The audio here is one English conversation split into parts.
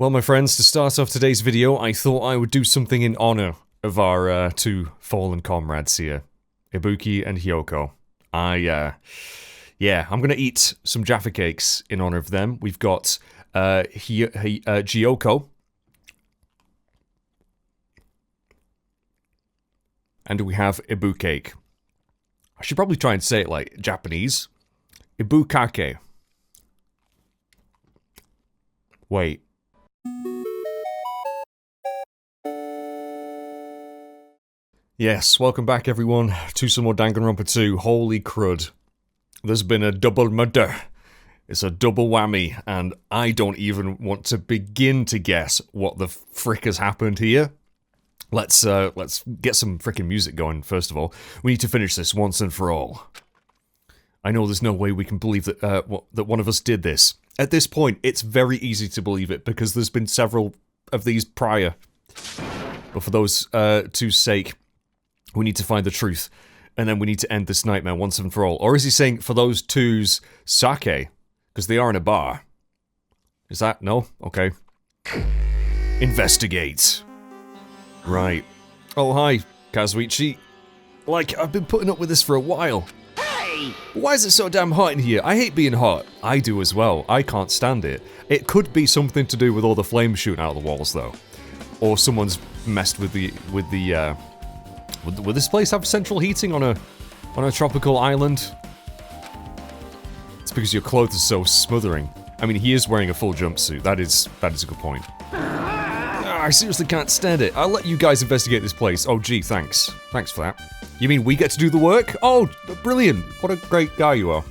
Well, my friends, to start off today's video, I thought I would do something in honor of our two fallen comrades here, Ibuki and Hyoko. I'm gonna eat some Jaffa cakes in honor of them. We've got Gyoko. And we have Ibu cake. I should probably try and say it like Japanese. Ibukake. Wait. Yes, welcome back everyone to some more Danganronpa 2. Holy crud. There's been a double murder. It's a double whammy, and I don't even want to begin to guess what the frick has happened here. Let's get some frickin' music going, first of all. We need to finish this once and for all. I know there's no way we can believe that, that one of us did this. At this point, it's very easy to believe it, because there's been several of these prior. But for those two's sake, we need to find the truth. And then we need to end this nightmare once and for all. Or is he saying, for those two's sake? Because they are in a bar. Is that? No? Okay. Investigate. Right. Oh, hi, Kazuichi. Like, I've been putting up with this for a while. Hey! Why is it so damn hot in here? I hate being hot. I do as well. I can't stand it. It could be something to do with all the flames shooting out of the walls, though. Or someone's messed with would this place have central heating on a tropical island? It's because your clothes are so smothering. I mean, he is wearing a full jumpsuit. That is a good point. I seriously can't stand it. I'll let you guys investigate this place. Oh, gee, thanks. Thanks for that. You mean we get to do the work? Oh, brilliant. What a great guy you are.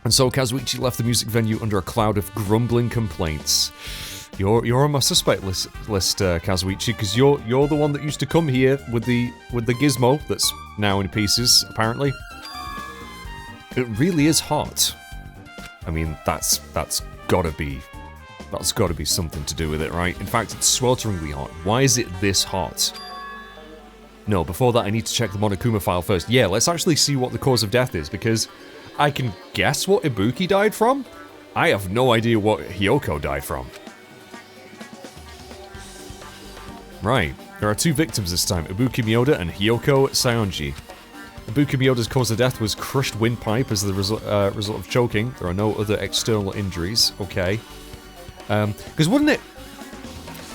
And so Kazuichi left the music venue under a cloud of grumbling complaints. You're on my suspect list, Kazuichi, because you're the one that used to come here with the gizmo that's now in pieces, apparently. It really is hot. I mean, that's gotta be something to do with it, right? In fact, it's swelteringly hot. Why is it this hot? No, before that I need to check the Monokuma file first. Yeah, let's actually see what the cause of death is, because I can guess what Ibuki died from. I have no idea what Hyoko died from. Right, there are two victims this time, Ibuki Miyoda and Hyoko Saionji. Ibuki Miyoda's cause of death was crushed windpipe as the result of choking. There are no other external injuries. Okay. Because wouldn't it,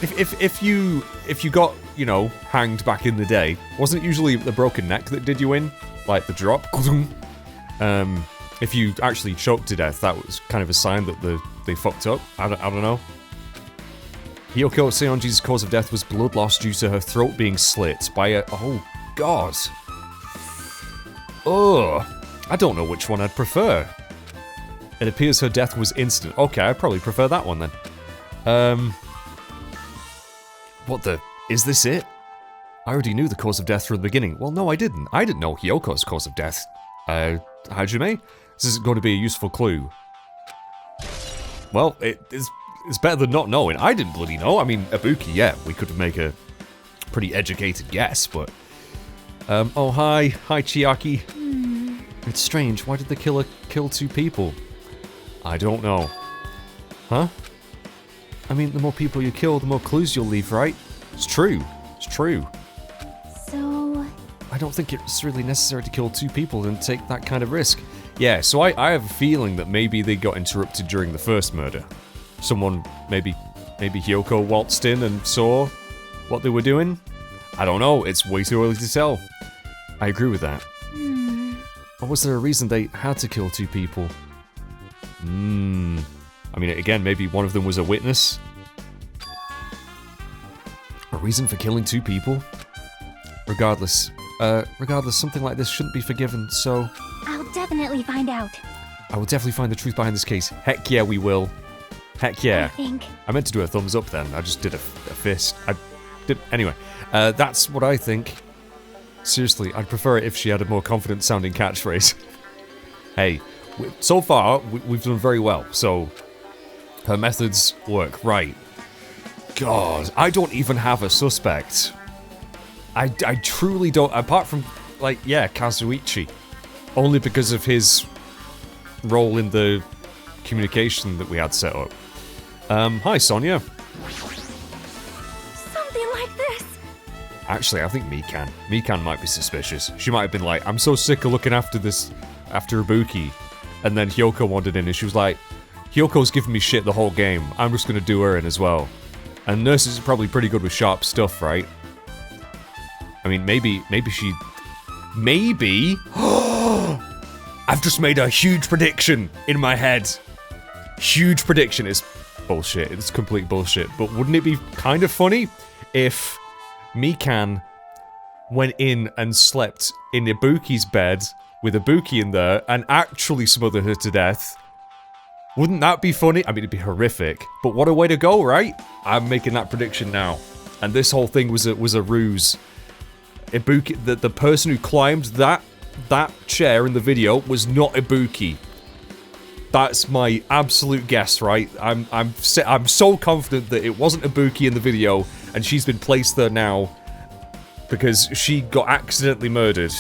if you got, you know, hanged back in the day, wasn't it usually the broken neck that did you in, like the drop? If you actually choked to death, that was kind of a sign that they fucked up. I don't know. Hyoko Saionji's cause of death was blood loss due to her throat being slit by a, oh god. Ugh, I don't know which one I'd prefer. It appears her death was instant. Okay, I'd probably prefer that one then. What the... is this it? I already knew the cause of death from the beginning. Well, no, I didn't. I didn't know Hyoko's cause of death. Hajime? This is going to be a useful clue. Well, it's better than not knowing. I didn't bloody know. I mean, Ibuki, yeah, we could make a pretty educated guess, but... oh, hi. Hi, Chiaki. It's strange. Why did the killer kill two people? I don't know. Huh? I mean, the more people you kill, the more clues you'll leave, right? It's true. It's true. So... I don't think it's really necessary to kill two people and take that kind of risk. Yeah, so I have a feeling that maybe they got interrupted during the first murder. Someone, maybe Hyoko waltzed in and saw what they were doing? I don't know, it's way too early to tell. I agree with that. Or was there a reason they had to kill two people? I mean, again, maybe one of them was a witness? A reason for killing two people? Regardless, something like this shouldn't be forgiven, so... I'll definitely find out. I will definitely find the truth behind this case. Heck yeah, we will. Heck yeah. I meant to do a thumbs up then, I just did a fist. Anyway, that's what I think. Seriously, I'd prefer it if she had a more confident sounding catchphrase. Hey, so far, we've done very well, so... her methods work, right. God, I don't even have a suspect. I truly don't, apart from, like, yeah, Kazuichi. Only because of his role in the communication that we had set up. Hi, Sonia. Something like this. Actually, I think Mikan. Mikan might be suspicious. She might have been like, I'm so sick of looking after Ibuki. And then Hyoko wandered in and she was like, Hyoko's giving me shit the whole game. I'm just gonna do her in as well. And nurses are probably pretty good with sharp stuff, right? I mean, maybe she... Maybe... I've just made a huge prediction in my head. Huge prediction. It's bullshit. It's complete bullshit. But wouldn't it be kind of funny if Mikan went in and slept in Ibuki's bed with Ibuki in there and actually smothered her to death? Wouldn't that be funny? I mean, it'd be horrific. But what a way to go, right? I'm making that prediction now. And this whole thing was a ruse. Ibuki, the person who climbed that chair in the video was not Ibuki. That's my absolute guess, right? I'm so confident that it wasn't Ibuki in the video, and she's been placed there now because she got accidentally murdered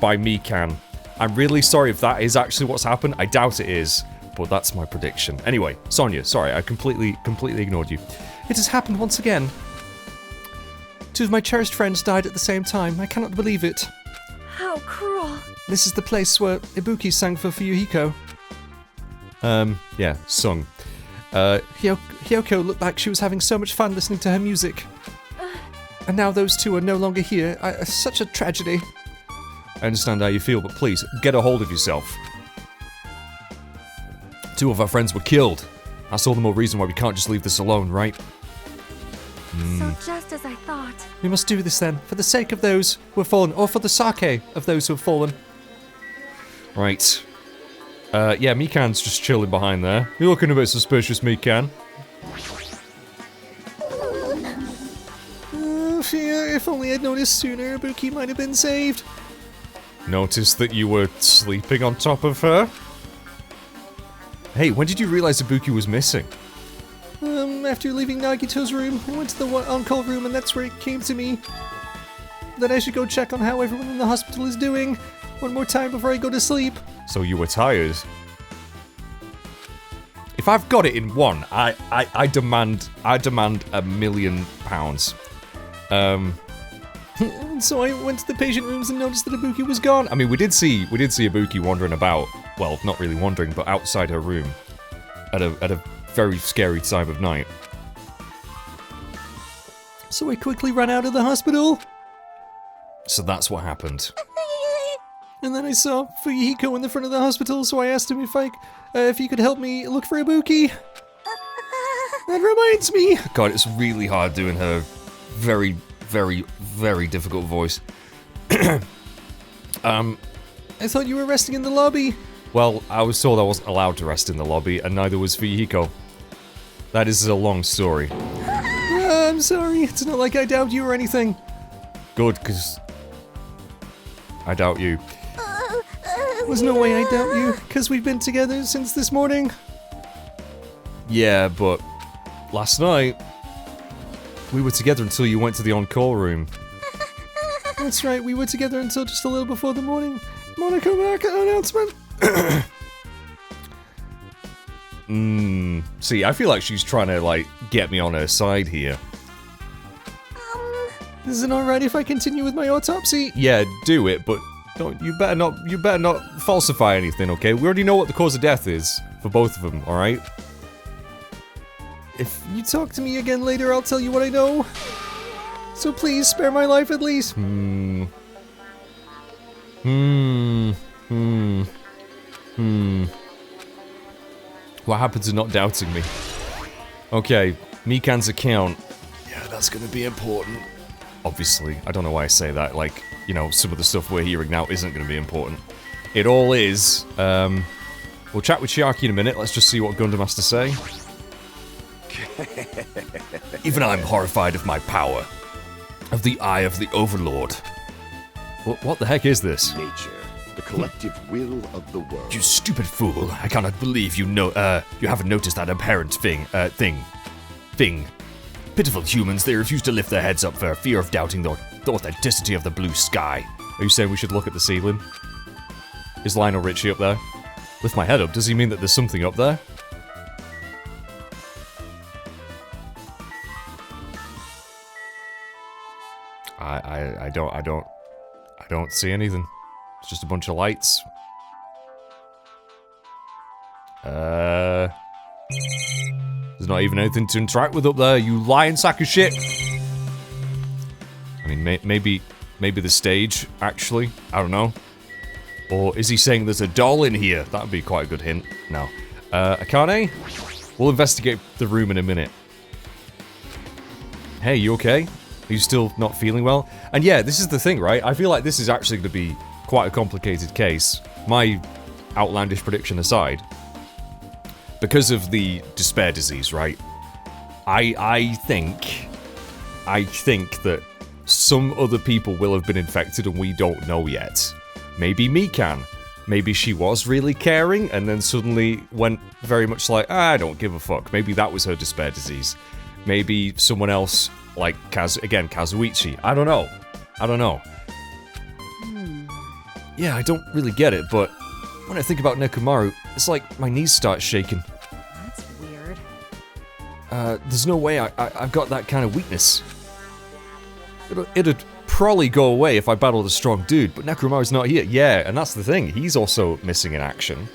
by Mikan. I'm really sorry if that is actually what's happened. I doubt it is, but that's my prediction. Anyway, Sonia, sorry, I completely ignored you. It has happened once again. Two of my cherished friends died at the same time. I cannot believe it. How cruel. This is the place where Ibuki sang for Fuyuhiko. Yeah, sung. Hyoko looked like she was having so much fun listening to her music. And now those two are no longer here. Such a tragedy. I understand how you feel, but please, get a hold of yourself. Two of our friends were killed. That's all the more reason why we can't just leave this alone, right? So just as I thought. We must do this then, for the sake of those who have fallen, or for the sake of those who have fallen. Right. Yeah, Mikan's just chilling behind there. You're looking a bit suspicious, Mikan. If only I'd noticed sooner, Ibuki might have been saved. Noticed that you were sleeping on top of her? Hey, when did you realize Ibuki was missing? After leaving Nagito's room, I went to the on-call room and that's where it came to me. That I should go check on how everyone in the hospital is doing. One more time before I go to sleep. So you were tired? If I've got it in one, I demand £1 million. So I went to the patient rooms and noticed that Ibuki was gone. I mean, we did see Ibuki wandering about. Well, not really wandering, but outside her room at a very scary time of night. So I quickly ran out of the hospital. So that's what happened. And then I saw Fuyuhiko in the front of the hospital, so I asked him if he could help me look for Ibuki. That reminds me. God, it's really hard doing her very, very, very difficult voice. I thought you were resting in the lobby. Well, I was told I wasn't allowed to rest in the lobby, and neither was Fuyuhiko. That is a long story. I'm sorry, it's not like I doubt you or anything. Good, because I doubt you. There's no way I doubt you, because we've been together since this morning. Yeah, but last night, we were together until you went to the on-call room. That's right, we were together until just a little before the Monaco announcement. See, I feel like she's trying to, like, get me on her side here. Is it alright if I continue with my autopsy? Yeah, do it, but you better not falsify anything, okay? We already know what the cause of death is for both of them, alright? If you talk to me again later, I'll tell you what I know. So please, spare my life at least. What happened to not doubting me? Okay, Mikan's account. Yeah, that's gonna be important. Obviously, I don't know why I say that, like, you know, some of the stuff we're hearing now isn't gonna be important. It all is. We'll chat with Chiaki in a minute, let's just see what Gundam has to say. Even I'm horrified of my power. Of the eye of the Overlord. What the heck is this? Nature, the collective will of the world. You stupid fool! I cannot believe you haven't noticed that apparent thing. Pitiful humans, they refuse to lift their heads up for fear of doubting the authenticity of the blue sky. Are you saying we should look at the ceiling? Is Lionel Richie up there? Lift my head up, does he mean that there's something up there? I don't see anything. It's just a bunch of lights. There's not even anything to interact with up there, you lying sack of shit. I mean, maybe the stage, actually. I don't know. Or is he saying there's a doll in here? That would be quite a good hint. No. Akane? We'll investigate the room in a minute. Hey, you okay? Are you still not feeling well? And yeah, this is the thing, right? I feel like this is actually going to be quite a complicated case. My outlandish prediction aside. Because of the despair disease, right? I think that some other people will have been infected and we don't know yet. Maybe Mikan. Maybe she was really caring and then suddenly went very much like, I don't give a fuck. Maybe that was her despair disease. Maybe someone else, like Kazuichi. I don't know. Yeah, I don't really get it, but when I think about Nekomaru, it's like my knees start shaking. That's weird. There's no way I've got that kind of weakness. It'd probably go away if I battled a strong dude, but Nekomaru's not here. Yeah, and that's the thing, he's also missing in action.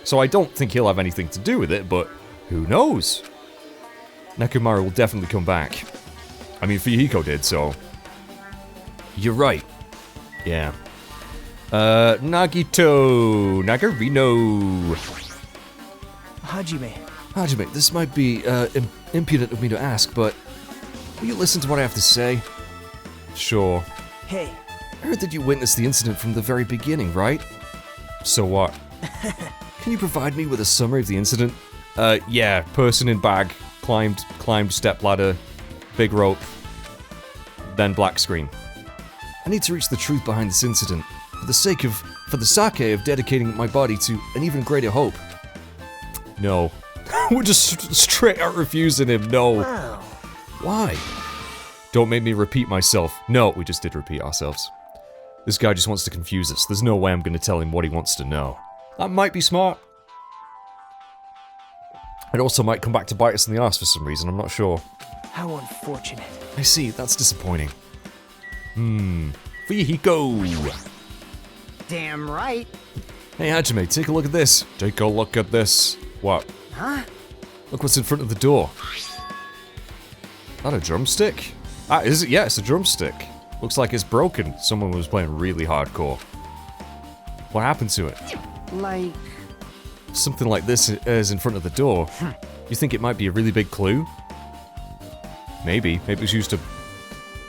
So I don't think he'll have anything to do with it, but who knows? Nekomaru will definitely come back. I mean, Fuyuhiko did, so... You're right. Yeah. Nagito... Nagarino... Hajime, this might be, impudent of me to ask, but... Will you listen to what I have to say? Sure. Hey. I heard that you witnessed the incident from the very beginning, right? So what? Can you provide me with a summary of the incident? Yeah, person in bag, climbed step ladder, big rope, then black screen. I need to reach the truth behind this incident, for the sake of dedicating my body to an even greater hope. No. We're just straight out refusing him, no. Wow. Why? Don't make me repeat myself. No, we just did repeat ourselves. This guy just wants to confuse us. There's no way I'm gonna tell him what he wants to know. That might be smart. It also might come back to bite us in the arse for some reason, I'm not sure. How unfortunate. I see, that's disappointing. Fuyuhiko! Damn right. Hey Hajime, take a look at this. Take a look at this. What? Huh? Look what's in front of the door. That a drumstick? Ah, is it? Yeah, it's a drumstick. Looks like it's broken. Someone was playing really hardcore. What happened to it? Like... Something like this is in front of the door. You think it might be a really big clue? Maybe. Maybe it was used to...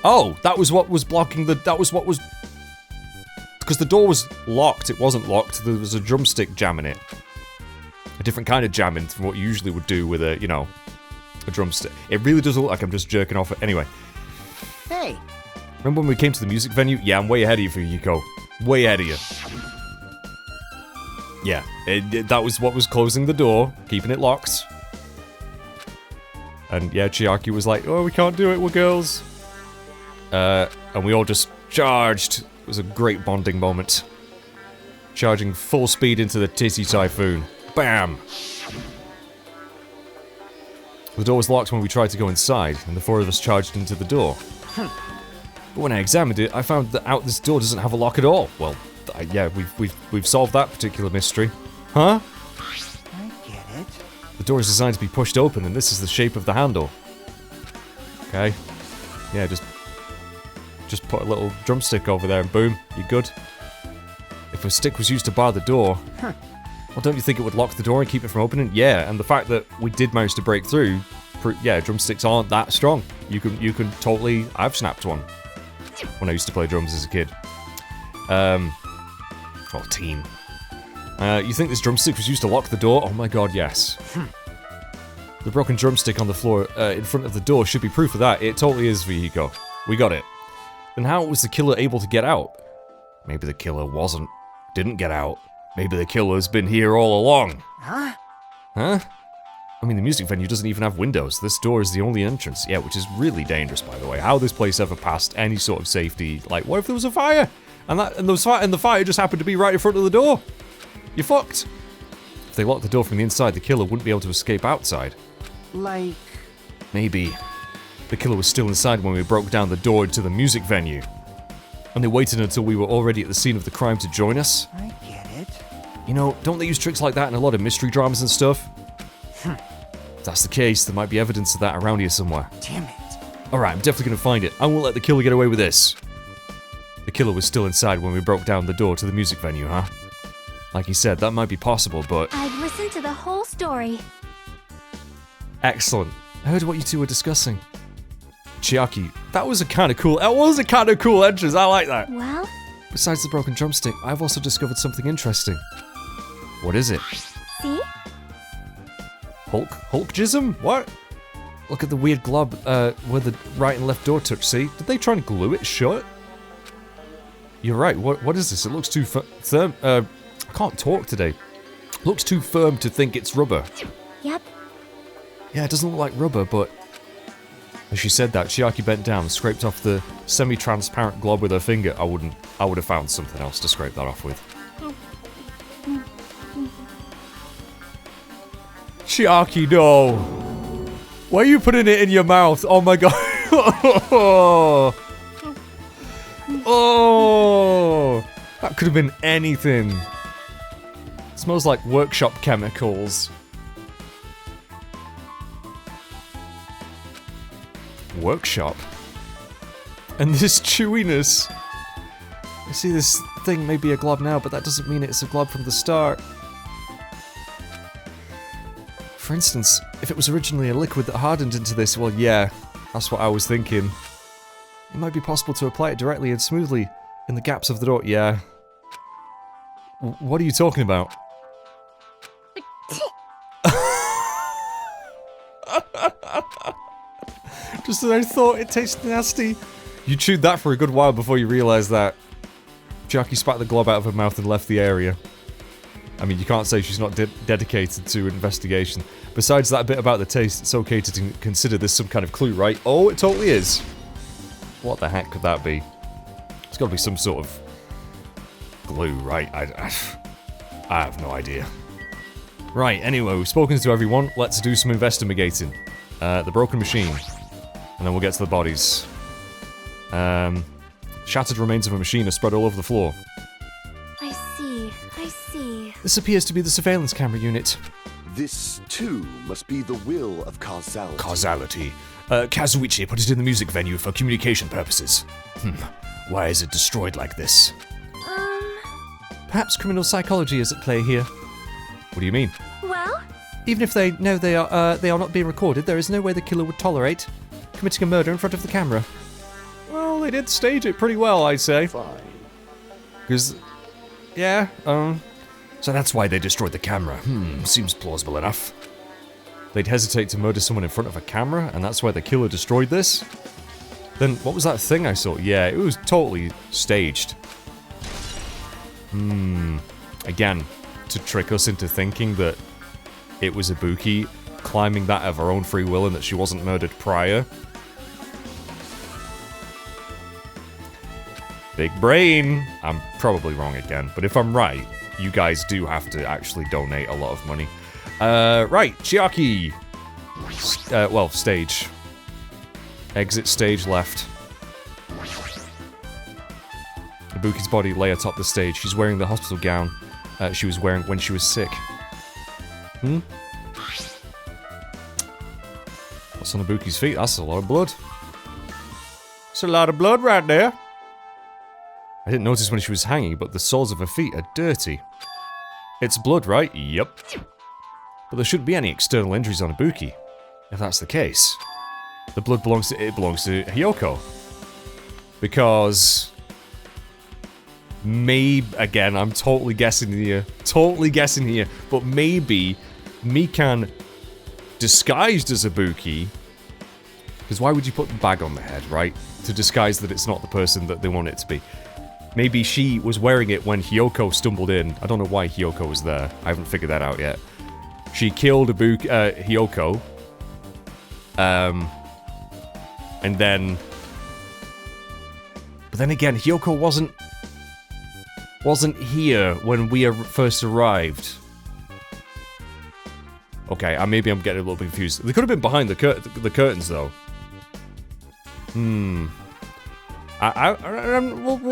Oh! That was what was blocking the... That was what was... Because the door was locked. It wasn't locked. There was a drumstick jamming it. A different kind of jamming from what you usually would do with a, you know, a drumstick. It really does look like I'm just jerking off it. Anyway. Hey. Remember when we came to the music venue? Yeah, I'm way ahead of you, Fuyuhiko. Way ahead of you. Yeah, that was what was closing the door, keeping it locked. And yeah, Chiaki was like, oh, we can't do it, we're girls. And we all just charged. It was a great bonding moment. Charging full speed into the titty typhoon. Bam! The door was locked when we tried to go inside, and the four of us charged into the door. But when I examined it, I found that this door doesn't have a lock at all. Well, yeah, we've solved that particular mystery. Huh? I get it. The door is designed to be pushed open, and this is the shape of the handle. Okay. Yeah, just put a little drumstick over there and boom, you're good. If a stick was used to bar the door, well, don't you think it would lock the door and keep it from opening? Yeah, and the fact that we did manage to break through, yeah, drumsticks aren't that strong. You can totally... I've snapped one when I used to play drums as a kid. Well, teen. You think this drumstick was used to lock the door? Oh my god, yes. The broken drumstick on the floor in front of the door should be proof of that. It totally is, Fuyuhiko. We got it. Then how was the killer able to get out? Maybe the killer didn't get out. Maybe the killer's been here all along. Huh? Huh? I mean, the music venue doesn't even have windows. This door is the only entrance. Yeah, which is really dangerous, by the way. How this place ever passed any sort of safety? Like, what if there was a fire? And the fire just happened to be right in front of the door. You're fucked. If they locked the door from the inside, the killer wouldn't be able to escape outside. Like... Maybe The killer was still inside when we broke down the door to the music venue. And they waited until we were already at the scene of the crime to join us. I get it. You know, don't they use tricks like that in a lot of mystery dramas and stuff? If that's the case, there might be evidence of that around here somewhere. Damn it. Alright, I'm definitely gonna find it. I won't let the killer get away with this. The killer was still inside when we broke down the door to the music venue, huh? Like you said, that might be possible, but... I've listened to the whole story. Excellent. I heard what you two were discussing. Chiaki, that was a kind of cool entrance, I like that. Well, Besides the broken drumstick, I've also discovered something interesting. What is it? see? Hulkism? What? Look at the weird glob, where the right and left door touch, see? Did they try and glue it shut? You're right, what is this? It looks too firm, I can't talk today. Looks too firm to think it's rubber. Yep. Yeah, it doesn't look like rubber, but... As she said that, Chiaki bent down and scraped off the semi-transparent glob with her finger. I would have found something else to scrape that off with. Chiaki, no! Why are you putting it in your mouth? Oh my god! Oh! That could have been anything. It smells like workshop chemicals. Workshop? And this chewiness. I see this thing may be a glob now, but that doesn't mean it's a glob from the start. For instance, if it was originally a liquid that hardened into this, well yeah, that's what I was thinking. It might be possible to apply it directly and smoothly in the gaps of the door, yeah. What are you talking about? Just as I thought, it tasted nasty. You chewed that for a good while before you realised that. Jackie spat the glob out of her mouth and left the area. I mean, you can't say she's not dedicated to investigation. Besides that bit about the taste, it's okay to consider this some kind of clue, right? Oh, it totally is. What the heck could that be? It's got to be some sort of glue, right? I have no idea. Right, anyway, we've spoken to everyone. Let's do some investigating. The broken machine. And then we'll get to the bodies. Shattered remains of a machine are spread all over the floor. I see. This appears to be the surveillance camera unit. This, too, must be the will of causality. Causality. Kazuichi put it in the music venue for communication purposes. Why is it destroyed like this? Perhaps criminal psychology is at play here. What do you mean? Well, Even if they know they are not being recorded, there is no way the killer would tolerate committing a murder in front of the camera. Well, they did stage it pretty well, I'd say. Fine. Because, yeah, so that's why they destroyed the camera. Seems plausible enough. They'd hesitate to murder someone in front of a camera, and that's why the killer destroyed this? Then, what was that thing I saw? Yeah, it was totally staged. Again, to trick us into thinking that it was Ibuki climbing that of her own free will and that she wasn't murdered prior. Big brain! I'm probably wrong again, but if I'm right, you guys do have to actually donate a lot of money. Right, Chiaki! Well, stage. Exit stage left. Ibuki's body lay atop the stage. She's wearing the hospital gown she was wearing when she was sick. What's on Ibuki's feet? That's a lot of blood. That's a lot of blood right there. I didn't notice when she was hanging, but the soles of her feet are dirty. It's blood, right? Yep. But there shouldn't be any external injuries on Ibuki. If that's the case, the blood belongs to Hiyoko. Because maybe, again, I'm totally guessing here, but maybe Mikan disguised as Ibuki, because why would you put the bag on the head, right? To disguise that it's not the person that they want it to be. Maybe she was wearing it when Hiyoko stumbled in. I don't know why Hiyoko was there. I haven't figured that out yet. She killed Hiyoko. And then... But then again, Hiyoko wasn't here when we first arrived. Okay, maybe I'm getting a little bit confused. They could have been behind the curtains, though. We'll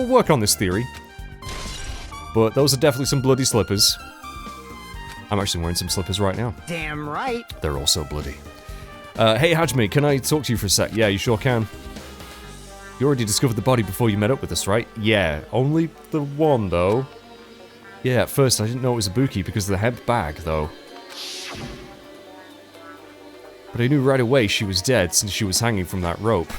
work on this theory. But those are definitely some bloody slippers. I'm actually wearing some slippers right now. Damn right. They're also bloody. Hey Hajime, can I talk to you for a sec? Yeah, you sure can. You already discovered the body before you met up with us, right? Yeah, only the one, though. Yeah, at first I didn't know it was Ibuki because of the hemp bag, though. But I knew right away she was dead since she was hanging from that rope.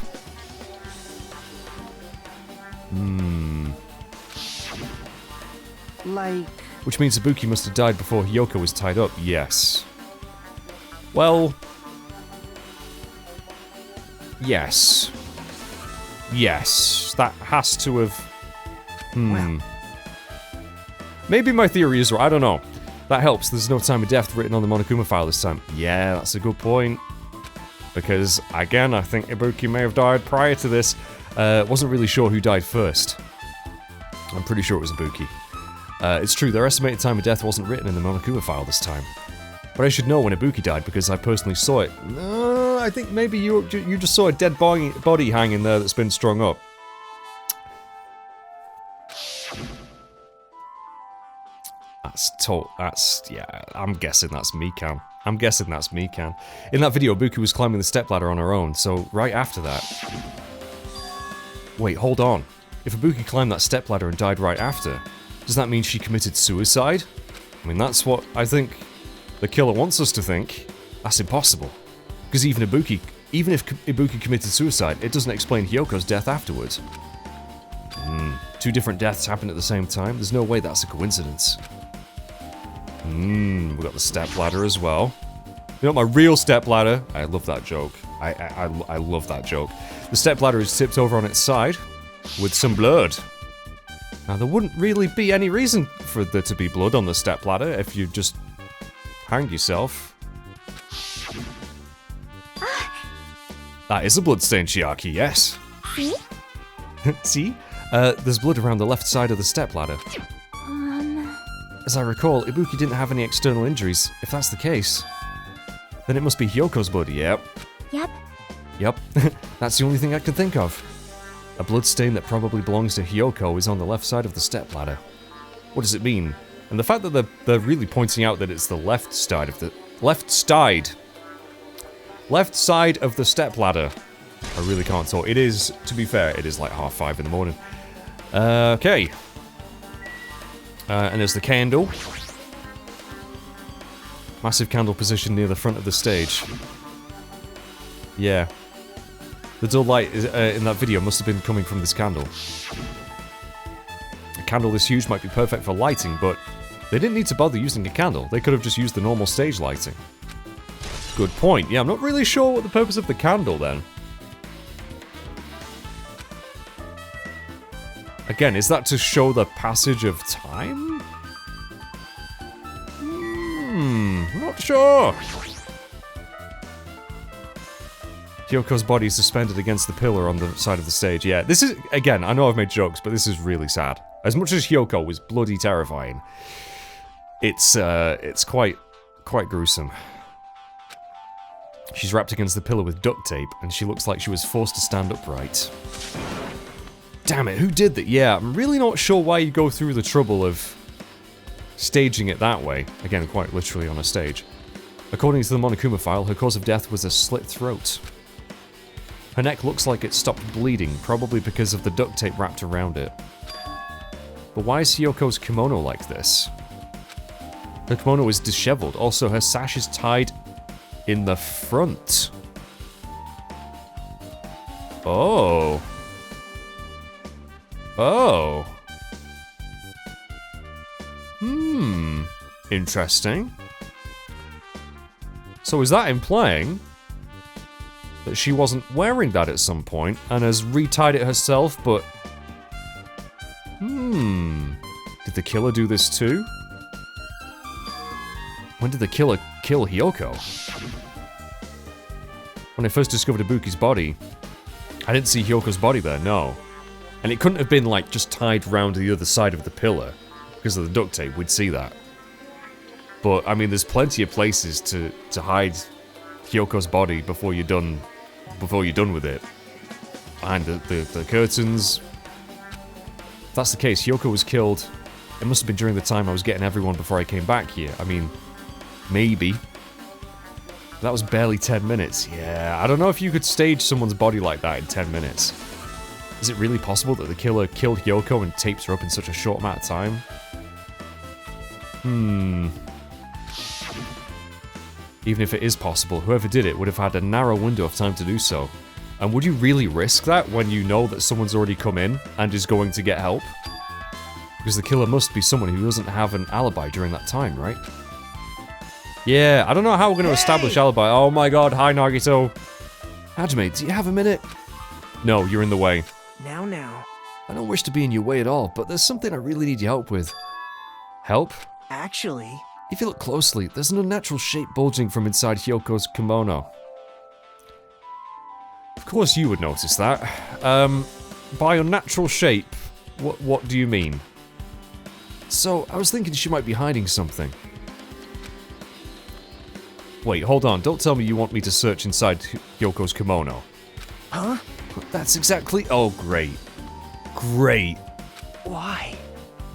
Like... Which means Ibuki must have died before Hiyoko was tied up, yes. Well... Yes. Yes, that has to have... Well. Maybe my theory is right, I don't know. That helps, there's no time of death written on the Monokuma file this time. Yeah, that's a good point. Because, again, I think Ibuki may have died prior to this. Wasn't really sure who died first. I'm pretty sure it was Ibuki. It's true, their estimated time of death wasn't written in the Monokuma file this time. But I should know when Ibuki died because I personally saw it. No, I think maybe you just saw a dead body hanging there that's been strung up. Yeah, I'm guessing that's Mikan. I'm guessing that's Mikan. In that video, Ibuki was climbing the stepladder on her own, so right after that... Wait, hold on. If Ibuki climbed that stepladder and died right after, does that mean she committed suicide? I mean, that's what I think the killer wants us to think. That's impossible. Because even if Ibuki committed suicide, it doesn't explain Hyoko's death afterwards. Two different deaths happened at the same time? There's no way that's a coincidence. We got the stepladder as well. You know, my real stepladder. I love that joke. I love that joke. The stepladder is tipped over on its side with some blood. Now, there wouldn't really be any reason for there to be blood on the stepladder if you just hanged yourself. That is a bloodstain, Chiaki, yes. See? See? There's blood around the left side of the stepladder. As I recall, Ibuki didn't have any external injuries. If that's the case, then it must be Hyoko's blood, yep. Yep, that's the only thing I can think of. A bloodstain that probably belongs to Hyoko is on the left side of the stepladder. What does it mean? And the fact that they're really pointing out that it's the left side of the... Left side of the stepladder. I really can't talk. It is, to be fair, it is like 5:30 in the morning. Okay. And there's the candle. Massive candle positioned near the front of the stage. Yeah. The dull light in that video must have been coming from this candle. A candle this huge might be perfect for lighting, but they didn't need to bother using a candle. They could have just used the normal stage lighting. Good point. Yeah, I'm not really sure what the purpose of the candle then. Again, is that to show the passage of time? Not sure. Hyoko's body is suspended against the pillar on the side of the stage. Yeah, this is, again, I know I've made jokes, but this is really sad. As much as Hyoko was bloody terrifying, it's quite gruesome. She's wrapped against the pillar with duct tape, and she looks like she was forced to stand upright. Damn it, who did that? Yeah, I'm really not sure why you go through the trouble of staging it that way. Again, quite literally on a stage. According to the Monokuma file, her cause of death was a slit throat. Her neck looks like it stopped bleeding, probably because of the duct tape wrapped around it. But why is Hyoko's kimono like this? Her kimono is disheveled. Also, her sash is tied in the front. Oh. Oh. Interesting. So is that implying that she wasn't wearing that at some point and has retied it herself, but... Did the killer do this too? When did the killer kill Hyoko? When I first discovered Ibuki's body, I didn't see Hyoko's body there, no. And it couldn't have been, like, just tied round to the other side of the pillar. Because of the duct tape, we'd see that. But, I mean, there's plenty of places to hide Hyoko's body before you're done with it. behind the curtains. If that's the case, Hyoko was killed. It must have been during the time I was getting everyone before I came back here. I mean, maybe. That was barely 10 minutes. Yeah, I don't know if you could stage someone's body like that in 10 minutes. Is it really possible that the killer killed Hyoko and taped her up in such a short amount of time? Even if it is possible, whoever did it would have had a narrow window of time to do so. And would you really risk that when you know that someone's already come in and is going to get help? Because the killer must be someone who doesn't have an alibi during that time, right? Yeah, I don't know how we're going to establish alibi. Oh my god, hi Nagito. Hajime, do you have a minute? No, you're in the way. Now. I don't wish to be in your way at all, but there's something I really need your help with. Help? Actually, If you look closely, there's an unnatural shape bulging from inside Hyoko's kimono. Of course you would notice that. By unnatural shape, what do you mean? So, I was thinking she might be hiding something. Wait, hold on, don't tell me you want me to search inside Hyoko's kimono. huh? That's exactly... Oh, great. Great. Why?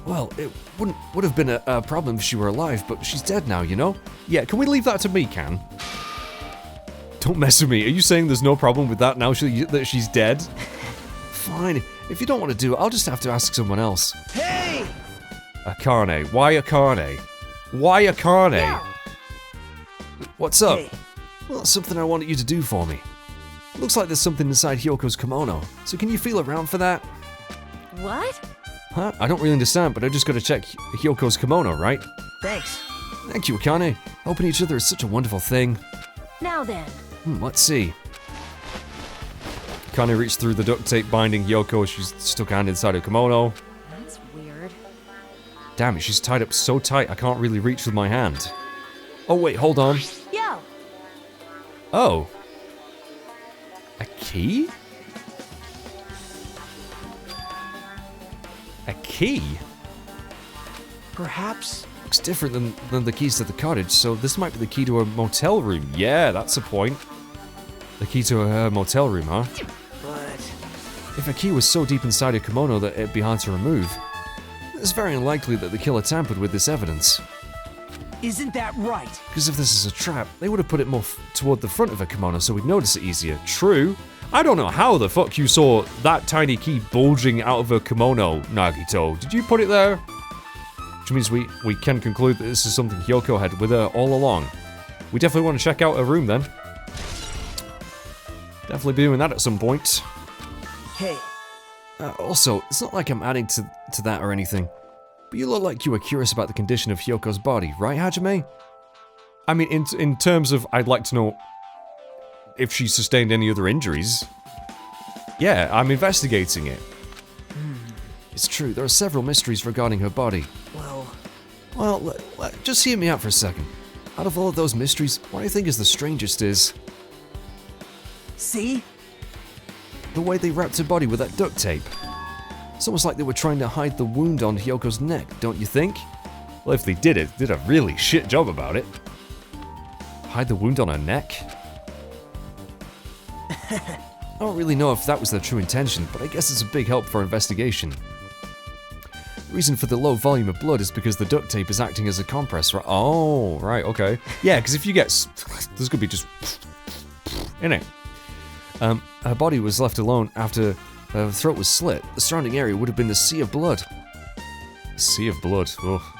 Well, it would have been a problem if she were alive, but she's dead now, you know? Yeah, can we leave that to me, Can? Don't mess with me. Are you saying there's no problem with that now that she's dead? Fine. If you don't want to do it, I'll just have to ask someone else. Hey! Akane. Why Akane? Why Akane? Yeah. What's up? Hey. Well, that's something I wanted you to do for me. Looks like there's something inside Hyoko's kimono, so can you feel around for that? What? Huh? I don't really understand, but I just gotta check Hyoko's kimono, right? Thanks. Thank you, Akane. Helping each other is such a wonderful thing. Now then. Let's see. Akane reached through the duct tape binding Hyoko as she's stuck her hand inside her kimono. That's weird. Damn it, she's tied up so tight I can't really reach with my hand. Oh wait, hold on. Yo! Oh. A key? A key? Perhaps. Looks different than the keys to the cottage, so this might be the key to a motel room. Yeah, that's a point. The key to a motel room, huh? But If a key was so deep inside her kimono that it'd be hard to remove, it's very unlikely that the killer tampered with this evidence. isn't that right? Because if this is a trap, they would have put it more toward the front of her kimono so we'd notice it easier. True. I don't know how the fuck you saw that tiny key bulging out of her kimono, Nagito. Did you put it there? Which means we can conclude that this is something Hyoko had with her all along. We definitely want to check out her room then. Definitely be doing that at some point. Hey, Also, it's not like I'm adding to that or anything, but you look like you were curious about the condition of Hyoko's body, right, Hajime? I mean, in terms of I'd like to know if she sustained any other injuries. Yeah, I'm investigating it. It's true, there are several mysteries regarding her body. Well, just hear me out for a second. Out of all of those mysteries, what I think is the strangest is see? the way they wrapped her body with that duct tape. It's almost like they were trying to hide the wound on Hyoko's neck, don't you think? Well, if they did a really shit job about it. Hide the wound on her neck? I don't really know if that was their true intention, but I guess it's a big help for our investigation. The reason for the low volume of blood is because the duct tape is acting as a compress, right? Oh, right, okay. Yeah, because if you get... there's gonna be just... in it. Her body was left alone after her throat was slit. The surrounding area would have been the sea of blood. Sea of blood, oh.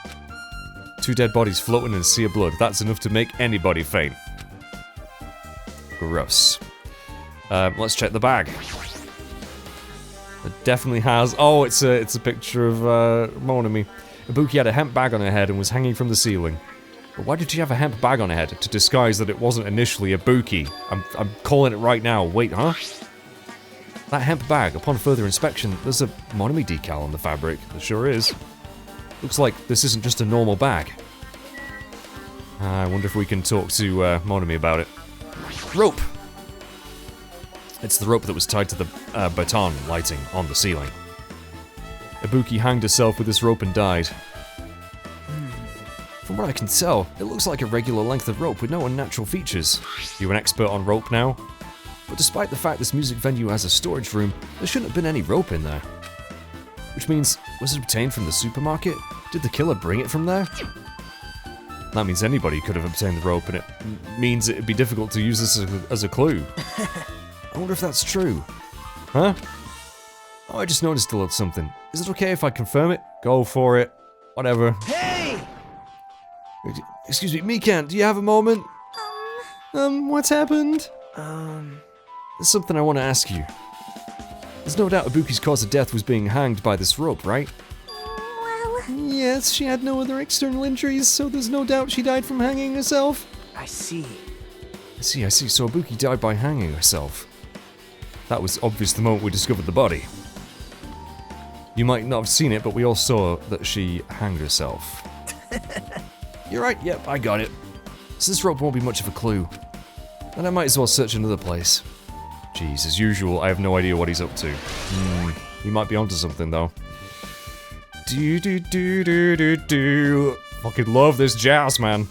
2 dead bodies floating in a sea of blood. That's enough to make anybody faint. Gross. Let's check the bag. It definitely has... Oh, it's a picture of Monami. Ibuki had a hemp bag on her head and was hanging from the ceiling. But why did she have a hemp bag on her head? To disguise that it wasn't initially Ibuki. I'm calling it right now. Wait, huh? That hemp bag, upon further inspection, there's a Monami decal on the fabric. There sure is. Looks like this isn't just a normal bag. I wonder if we can talk to Monami about it. Rope! It's the rope that was tied to the baton lighting on the ceiling. Ibuki hanged herself with this rope and died. From what I can tell, it looks like a regular length of rope with no unnatural features. You an expert on rope now? But despite the fact this music venue has a storage room, there shouldn't have been any rope in there. Which means, was it obtained from the supermarket? Did the killer bring it from there? That means anybody could have obtained the rope, and it means it'd be difficult to use this as a clue. I wonder if that's true. Huh? Oh, I just noticed a little something. Is it okay if I confirm it? Go for it. Whatever. Hey! Excuse me, Mikan, do you have a moment? What's happened? There's something I want to ask you. There's no doubt Ibuki's cause of death was being hanged by this rope, right? Well, Yes, she had no other external injuries, so there's no doubt she died from hanging herself. I see. I see. So Ibuki died by hanging herself. That was obvious the moment we discovered the body. You might not have seen it, but we all saw that she hanged herself. You're right, yep, I got it. So this rope won't be much of a clue. Then I might as well search another place. Jeez, as usual, I have no idea what he's up to. He might be onto something, though. Fucking love this jazz, man.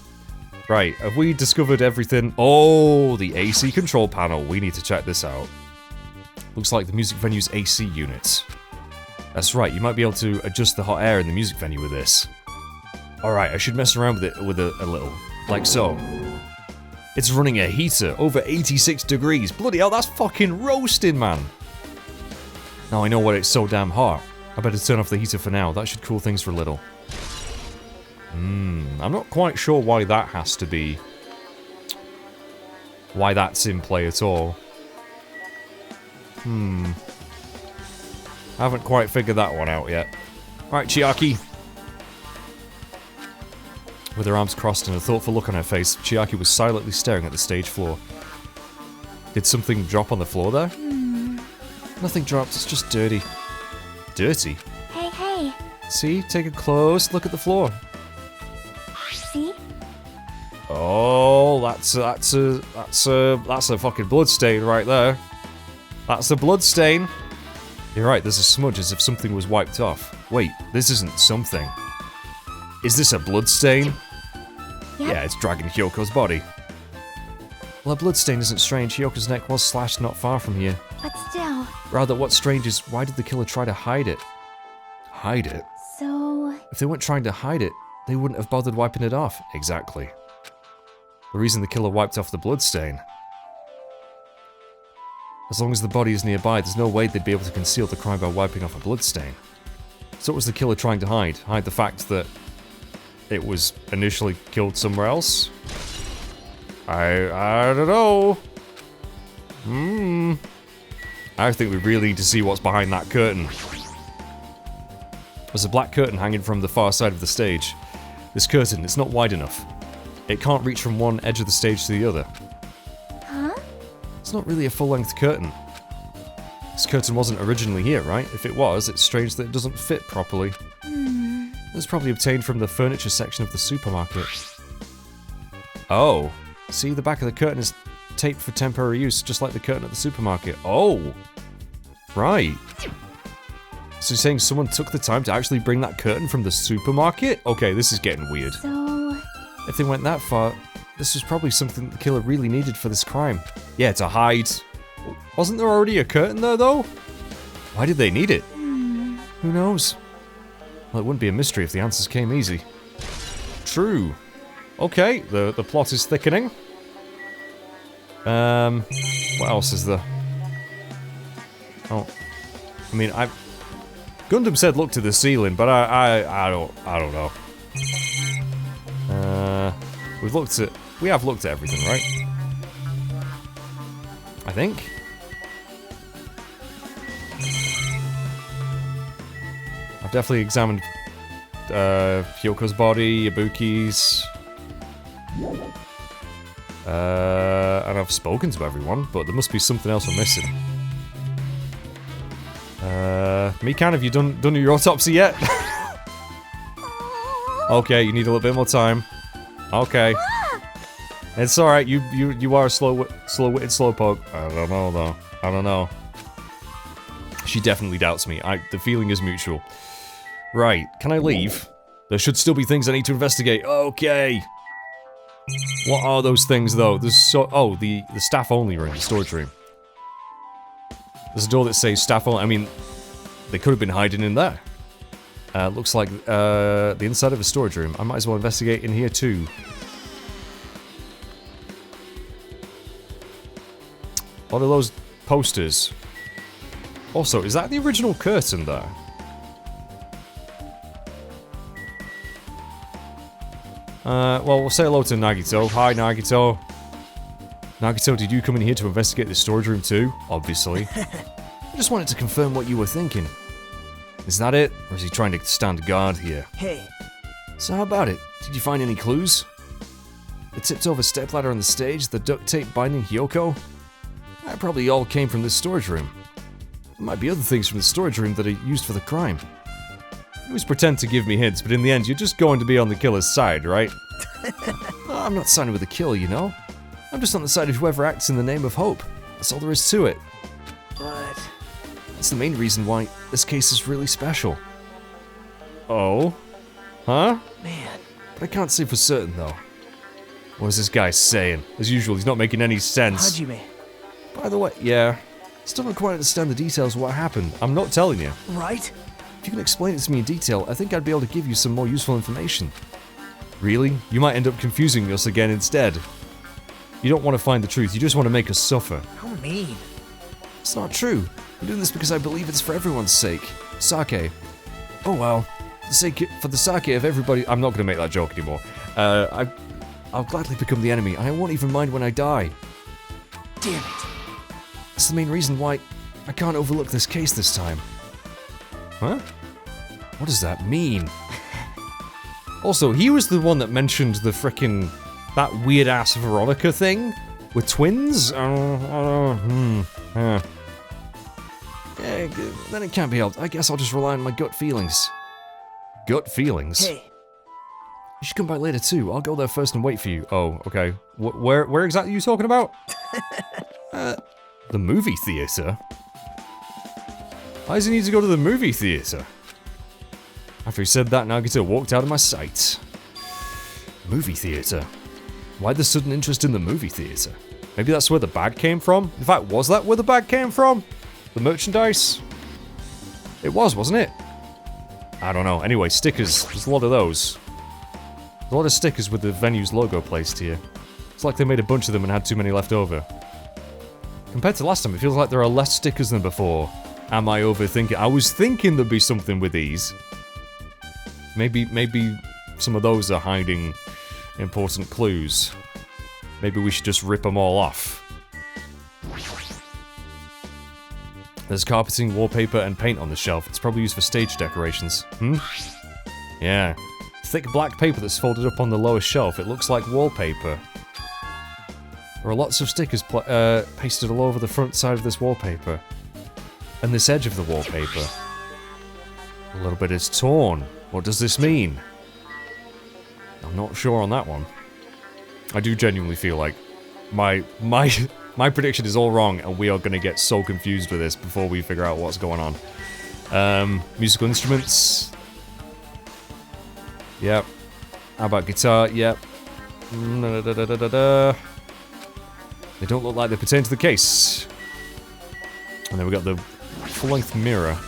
Right, have we discovered everything? Oh, the AC control panel. We need to check this out. Looks like the music venue's AC unit. That's right, you might be able to adjust the hot air in the music venue with this. Alright, I should mess around with it a little. Like so. It's running a heater, over 86 degrees. Bloody hell, that's fucking roasting, man. Now I know why it's so damn hot. I better turn off the heater for now. That should cool things for a little. I'm not quite sure why that has to be... why that's in play at all. I haven't quite figured that one out yet. Alright, Chiaki. With her arms crossed and a thoughtful look on her face, Chiaki was silently staring at the stage floor. Did something drop on the floor there? Nothing dropped, it's just dirty. Dirty? hey. See? Take a close look at the floor. See? Oh, that's a fucking blood stain right there. That's a blood stain. You're right, there's a smudge as if something was wiped off. Wait, this isn't something. Is this a blood stain? Yep. Yeah, it's dragging Hyoko's body. Well, a blood stain isn't strange. Hyoko's neck was slashed not far from here. But still. Rather, what's strange is why did the killer try to hide it? Hide it? So... If they weren't trying to hide it, they wouldn't have bothered wiping it off. Exactly. The reason the killer wiped off the bloodstain. As long as the body is nearby, there's no way they'd be able to conceal the crime by wiping off a bloodstain. So what was the killer trying to hide? Hide the fact that it was initially killed somewhere else? I don't know. I think we really need to see what's behind that curtain. There's a black curtain hanging from the far side of the stage. This curtain, it's not wide enough. It can't reach from one edge of the stage to the other. Huh? It's not really a full-length curtain. This curtain wasn't originally here, right? If it was, it's strange that it doesn't fit properly. It was probably obtained from the furniture section of the supermarket. Oh. See, the back of the curtain is taped for temporary use, just like the curtain at the supermarket. Oh. Right. So you're saying someone took the time to actually bring that curtain from the supermarket? Okay, this is getting weird. So... If they went that far, this was probably something the killer really needed for this crime. Yeah, to hide. Wasn't there already a curtain there, though? Why did they need it? Who knows? Well, it wouldn't be a mystery if the answers came easy. True. Okay, the plot is thickening. What else is there? Oh, I mean, Gundam said look to the ceiling, but I don't know. We have looked at everything, right? I think. I've definitely examined Hyoko's body, Ibuki's, and I've spoken to everyone, but there must be something else we're missing. Mikan, have you done your autopsy yet? Okay, you need a little bit more time. Okay. It's alright, you are a slow-witted slowpoke. I don't know, though. I don't know. She definitely doubts me. The feeling is mutual. Right, can I leave? There should still be things I need to investigate. Okay. What are those things, though? There's oh, the staff-only room, the storage room. There's a door that says staff only. I mean, they could have been hiding in there. Looks like the inside of a storage room. I might as well investigate in here too. What are those posters? Also, is that the original curtain there? Well, we'll say hello to Nagito. Hi, Nagito. Nagito, did you come in here to investigate the storage room too? Obviously. I just wanted to confirm what you were thinking. Is that it? Or is he trying to stand guard here? Hey, So how about it? Did you find any clues? The tipped over stepladder on the stage, the duct tape binding Hyoko? That probably all came from this storage room. There might be other things from the storage room that are used for the crime. You always pretend to give me hints, but in the end you're just going to be on the killer's side, right? No, I'm not siding with the killer, you know? I'm just on the side of whoever acts in the name of hope. That's all there is to it. but... That's the main reason why this case is really special. Oh? Huh? Man, But I can't say for certain, though. What is this guy saying? As usual, he's not making any sense. Hajime, By the way, yeah. Still don't quite understand the details of what happened. I'm not telling you. right? If you can explain it to me in detail, I think I'd be able to give you some more useful information. Really? You might end up confusing us again instead. You don't want to find the truth, you just want to make us suffer. How mean. It's not true. I'm doing this because I believe it's for everyone's sake. Sake. Oh well. For the sake of everybody. I'm not going to make that joke anymore. I'll gladly become the enemy. I won't even mind when I die. Damn it. That's the main reason why I can't overlook this case this time. Huh? What does that mean? Also, he was the one that mentioned the frickin' that weird ass Veronica thing with twins. Yeah, then it can't be helped. I guess I'll just rely on my gut feelings. Gut feelings? Hey, You should come by later too. I'll go there first and wait for you. Oh, okay. Where exactly are you talking about? The movie theater? Why does he need to go to the movie theater? After he said that, Nagito walked out of my sight. Movie theater? Why the sudden interest in the movie theater? Maybe that's where the bag came from? In fact, was that where the bag came from? The merchandise? It was, wasn't it? I don't know. Anyway, stickers. There's a lot of those. There's a lot of stickers with the venue's logo placed here. It's like they made a bunch of them and had too many left over. Compared to last time, it feels like there are less stickers than before. Am I overthinking? I was thinking there'd be something with these. Maybe some of those are hiding important clues. Maybe we should just rip them all off. There's carpeting, wallpaper, and paint on the shelf. It's probably used for stage decorations. Yeah. Thick black paper that's folded up on the lower shelf. It looks like wallpaper. There are lots of stickers pasted all over the front side of this wallpaper. And this edge of the wallpaper. A little bit is torn. What does this mean? I'm not sure on that one. I do genuinely feel like my prediction is all wrong, and we are going to get so confused with this before we figure out what's going on. Musical instruments. Yep. How about guitar? Yep. They don't look like they pertain to the case. And then we got the full-length mirror.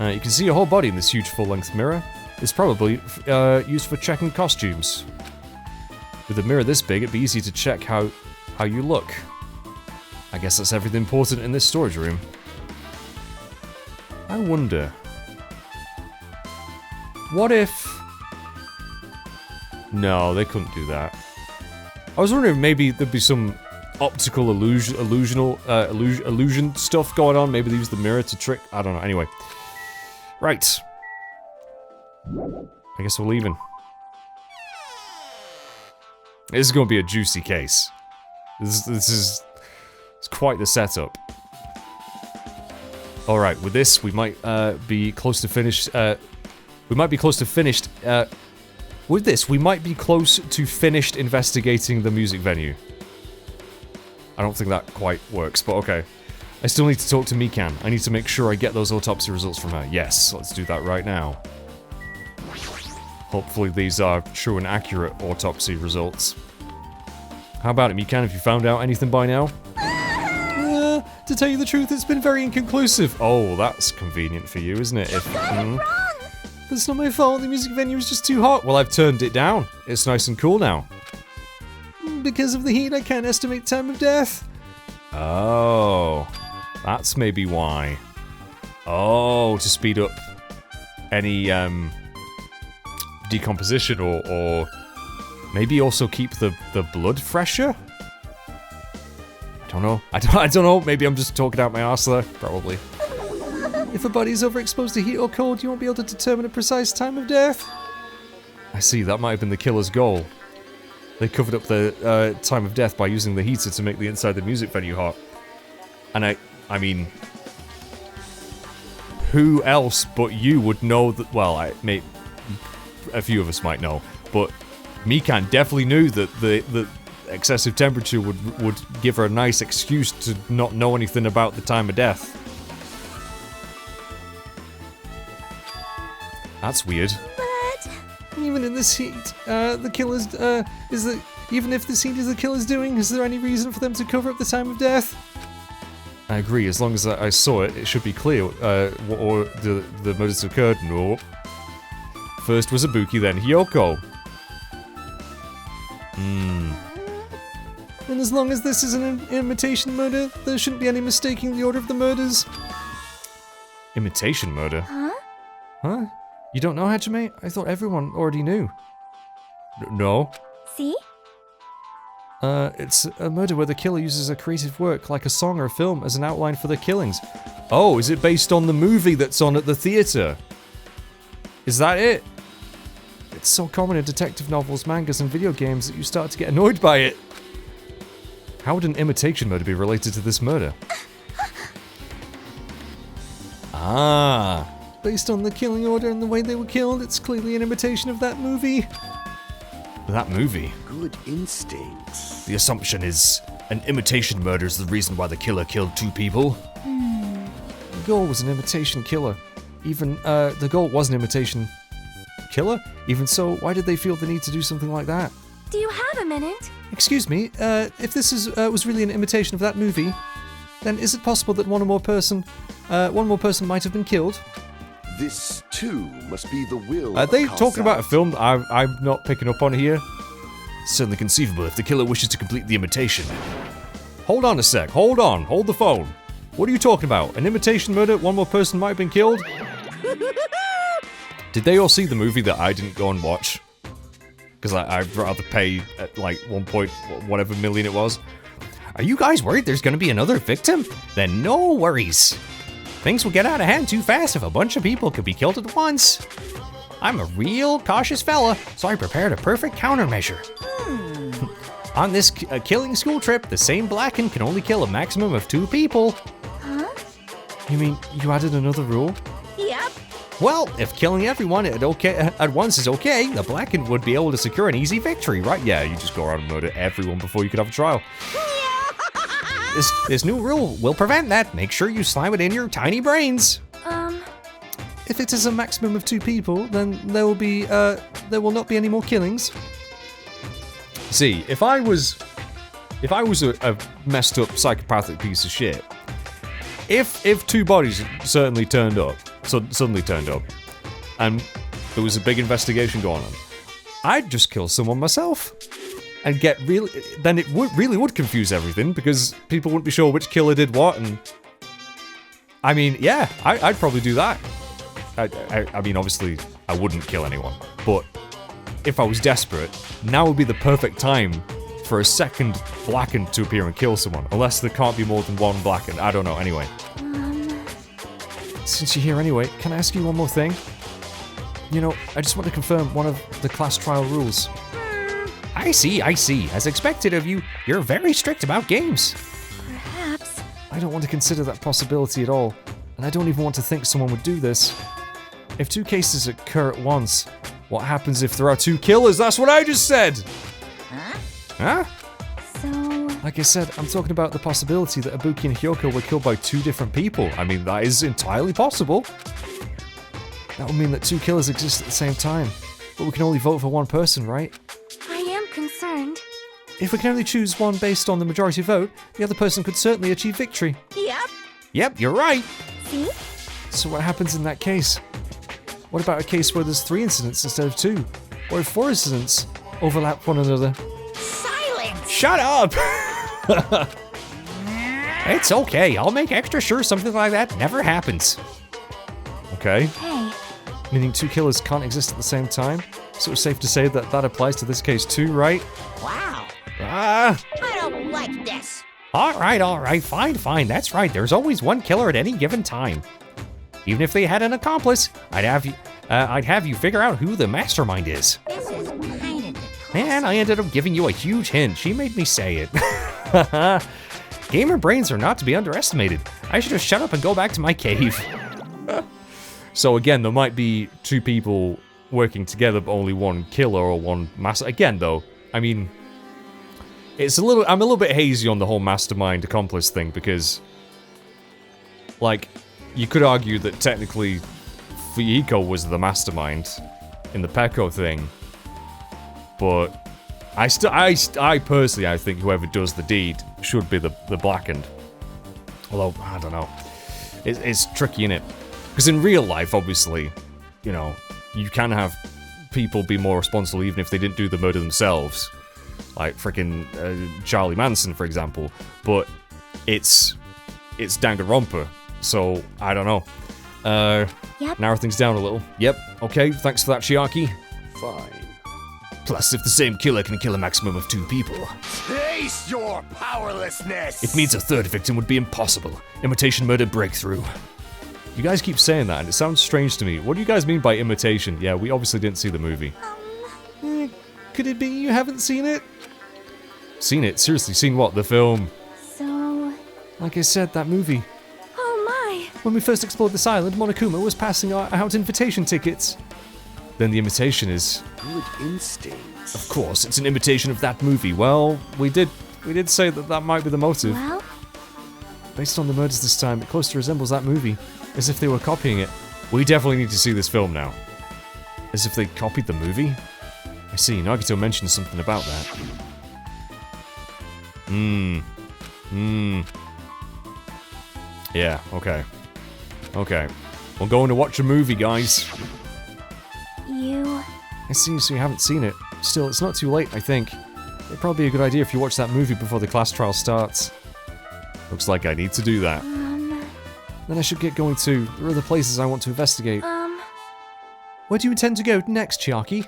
You can see your whole body in this huge full-length mirror. It's probably used for checking costumes. With a mirror this big, it'd be easy to check how you look. I guess that's everything important in this storage room. I wonder... What if... No, they couldn't do that. I was wondering if maybe there'd be some optical illusion stuff going on. Maybe they use the mirror to trick... I don't know. Anyway. Right. I guess we're leaving. This is going to be a juicy case. This is... It's quite the setup. Alright, with this, we might be close to finished... we might be close to finished... with this, we might be close to finished investigating the music venue. I don't think that quite works, but okay. I still need to talk to Mikan. I need to make sure I get those autopsy results from her. Yes, let's do that right now. Hopefully these are true and accurate autopsy results. How about it, Mikan? Have you found out anything by now? To tell you the truth, it's been very inconclusive. Oh, that's convenient for you, isn't it? That's not my fault. The music venue was just too hot. Well, I've turned it down. It's nice and cool now. Because of the heat, I can't estimate time of death. Oh, that's maybe why. Oh, to speed up any decomposition or maybe also keep the blood fresher? I don't know. I don't know. Maybe I'm just talking out my arse there. Probably. If a body is overexposed to heat or cold, you won't be able to determine a precise time of death. I see. That might have been the killer's goal. They covered up the time of death by using the heater to make the inside of the music venue hot. And I mean, who else but you would know that? Well, a few of us might know, but Mikan definitely knew that the excessive temperature would give her a nice excuse to not know anything about the time of death. That's weird. But Even in this heat, the killer's, even if this heat is the killer's doing, is there any reason for them to cover up the time of death? I agree, as long as I saw it, it should be clear, or the murders occurred. No. First was Ibuki, then Hyoko. And as long as this is an imitation murder, there shouldn't be any mistaking the order of the murders. Imitation murder? Huh? You don't know, Hajime? I thought everyone already knew. No. see? It's a murder where the killer uses a creative work, like a song or a film, as an outline for their killings. Oh, is it based on the movie that's on at the theater? Is that it? It's so common in detective novels, mangas, and video games that you start to get annoyed by it. How would an imitation murder be related to this murder? Ah. Based on the killing order and the way they were killed, it's clearly an imitation of that movie. That movie? Good instincts. The assumption is an imitation murder is the reason why the killer killed 2 people. The goal was an imitation killer. Even, the goal was an imitation killer? Even so, why did they feel the need to do something like that? Do you have a minute? Excuse me, if this was really an imitation of that movie, then is it possible that one more person might have been killed? This, too, must be the will Are of they talking about a causality. film that I'm not picking up on here? Certainly conceivable if the killer wishes to complete the imitation. Hold on a sec, hold on, hold the phone. What are you talking about? An imitation murder? One more person might have been killed? Did they all see the movie that I didn't go and watch? Because I'd rather pay at like 1 point whatever million it was. Are you guys worried there's gonna be another victim? Then no worries. Things will get out of hand too fast if a bunch of people could be killed at once. I'm a real cautious fella, so I prepared a perfect countermeasure. On this killing school trip, the same Blacken can only kill a maximum of 2 people. Huh? You mean you added another rule? Yep. Well, if killing everyone at once is okay, the Blacken would be able to secure an easy victory, right? Yeah, you just go around and murder everyone before you could have a trial. This new rule will prevent that. Make sure you slam it in your tiny brains. If it is a maximum of 2 people, then there will not be any more killings. See, if I was a messed up psychopathic piece of shit, if 2 bodies suddenly turned up, and there was a big investigation going on, I'd just kill someone myself. And get really, then it really would confuse everything because people wouldn't be sure which killer did what. And I mean, yeah, I'd probably do that. I mean, obviously, I wouldn't kill anyone, but if I was desperate, now would be the perfect time for a second Blackened to appear and kill someone, unless there can't be more than 1 Blackened. I don't know. Anyway, since you're here anyway, can I ask you one more thing? You know, I just want to confirm one of the class trial rules. I see. As expected of you, you're very strict about games. Perhaps. I don't want to consider that possibility at all, and I don't even want to think someone would do this. If 2 cases occur at once, what happens if there are 2 killers? That's what I just said! Huh? So, Like I said, I'm talking about the possibility that Ibuki and Hyoko were killed by 2 different people. I mean, that is entirely possible. That would mean that 2 killers exist at the same time, but we can only vote for 1 person, right? I am concerned. If we can only choose one based on the majority vote, the other person could certainly achieve victory. Yep. Yep, you're right. See? So what happens in that case? What about a case where there's 3 incidents instead of 2? Or if 4 incidents overlap one another? Silence! Shut up! It's okay, I'll make extra sure something like that never happens. Okay. Hey, Meaning 2 killers can't exist at the same time? So it's safe to say that that applies to this case too, right? wow. Ah! I don't like this. Alright, fine, that's right, there's always 1 killer at any given time. Even if they had an accomplice, I'd have you figure out who the mastermind is. This is kind of depressing. Man, I ended up giving you a huge hint. She made me say it. Gamer brains are not to be underestimated. I should just shut up and go back to my cave. So again, there might be 2 people working together, but only 1 killer or 1 master. Again, though, I mean, I'm a little bit hazy on the whole mastermind accomplice thing because, like, you could argue that technically Fuyiko was the mastermind in the Peko thing, but I personally, I think whoever does the deed should be the blackened. Although, I don't know. It's tricky, innit? Because in real life, obviously, you know, you can have people be more responsible even if they didn't do the murder themselves. Like frickin' Charlie Manson, for example. But it's Danganronpa, so I don't know. Yep. Narrow things down a little. Yep, okay, thanks for that, Chiaki. Fine. Plus, if the same killer can kill a maximum of 2 people, Taste your powerlessness! it means a 3rd victim would be impossible. Imitation murder breakthrough. You guys keep saying that, and it sounds strange to me. What do you guys mean by imitation? Yeah, we obviously didn't see the movie. Could it be you haven't seen it? Seen it? Seriously, seen what? The film? So, Like I said, that movie. oh my. When we first explored this island, Monokuma was passing out invitation tickets. Then the imitation is... Good instincts. Of course, it's an imitation of that movie. Well, we did say that that might be the motive. Well, Based on the murders this time, it closely resembles that movie. As if they were copying it. We definitely need to see this film now. As if they copied the movie? I see, Nagito mentioned something about that. Yeah, okay. Okay. We're going to watch a movie, guys. you. I see, so you haven't seen it. Still, it's not too late, I think. It'd probably be a good idea if you watch that movie before the class trial starts. Looks like I need to do that. Then I should get going too. There are other places I want to investigate. Where do you intend to go next, Chiaki?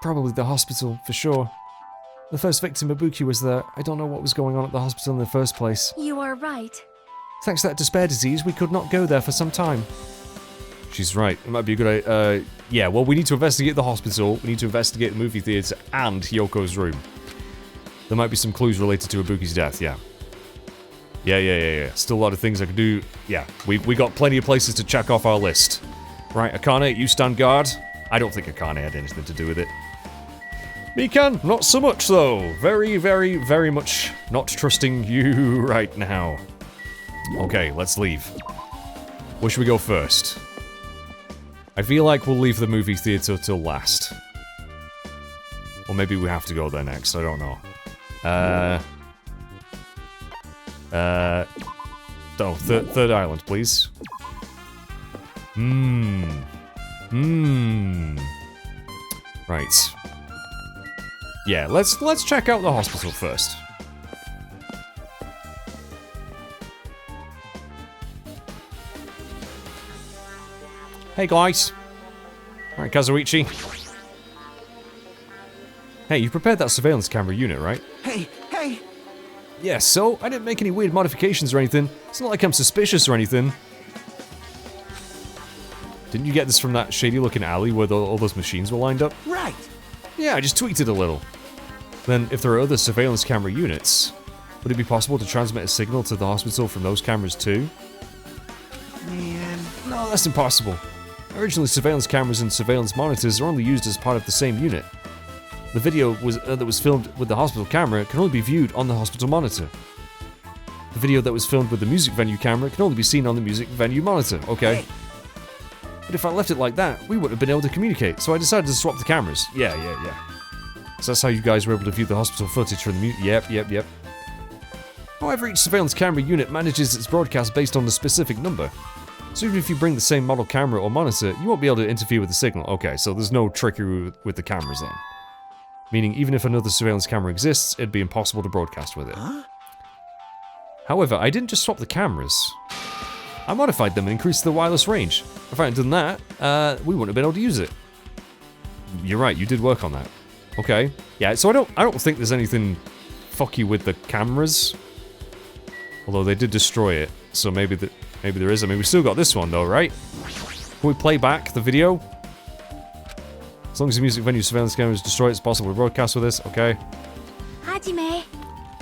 Probably the hospital, for sure. The first victim, Ibuki, was there. I don't know what was going on at the hospital in the first place. You are right. Thanks to that despair disease, we could not go there for some time. She's right. It might be a good idea. Yeah, well, we need to investigate the hospital, we need to investigate the movie theater, and Hyoko's room. There might be some clues related to Ibuki's death, yeah. Yeah. Still a lot of things I could do. Yeah, we got plenty of places to check off our list. Right, Akane, you stand guard. I don't think Akane had anything to do with it. Mikan, not so much though. Very much not trusting you right now. Okay, let's leave. Where should we go first? I feel like we'll leave the movie theater till last. Or maybe we have to go there next, I don't know. Third island, please. Right. Yeah, let's check out the hospital first. Hey guys. Alright, Kazuichi. Hey, you prepared that surveillance camera unit, right? Hey! Yeah, so I didn't make any weird modifications or anything. It's not like I'm suspicious or anything. Didn't you get this from that shady-looking alley where all those machines were lined up? Right! Yeah, I just tweaked it a little. Then, if there are other surveillance camera units, would it be possible to transmit a signal to the hospital from those cameras too? Man. No, that's impossible. Originally, surveillance cameras and surveillance monitors are only used as part of the same unit. The video that was filmed with the hospital camera can only be viewed on the hospital monitor. The video that was filmed with the music venue camera can only be seen on the music venue monitor, okay? Hey. But if I left it like that, we wouldn't have been able to communicate, so I decided to swap the cameras. Yeah. So that's how you guys were able to view the hospital footage from the Yep. However, each surveillance camera unit manages its broadcast based on a specific number. So even if you bring the same model camera or monitor, you won't be able to interfere with the signal. Okay, so there's no trickery with the cameras then. Meaning even if another surveillance camera exists, it'd be impossible to broadcast with it. Huh? However, I didn't just swap the cameras. I modified them and increased the wireless range. If I hadn't done that, we wouldn't have been able to use it. You're right, you did work on that. Okay. Yeah, so I don't think there's anything fucky with the cameras. Although they did destroy it, so maybe there is. I mean, we still got this one though, right? Can we play back the video? As long as the music venue surveillance camera is destroyed, it's possible to broadcast with this. Okay. Hajime.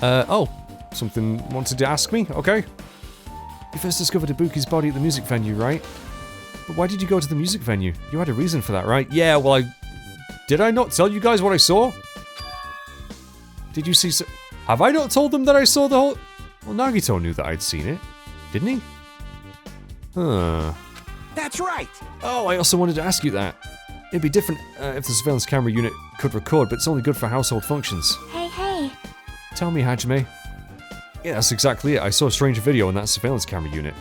Oh. Something wanted to ask me? Okay. You first discovered Ibuki's body at the music venue, right? But why did you go to the music venue? You had a reason for that, right? Yeah, well, did I not tell you guys what I saw? Did you see have I not told them that I saw the whole... Well, Nagito knew that I'd seen it. Didn't he? Huh. That's right. Oh, I also wanted to ask you that. It'd be different if the surveillance camera unit could record, but it's only good for household functions. Hey. Tell me, Hajime. Yeah, that's exactly it. I saw a strange video in that surveillance camera unit.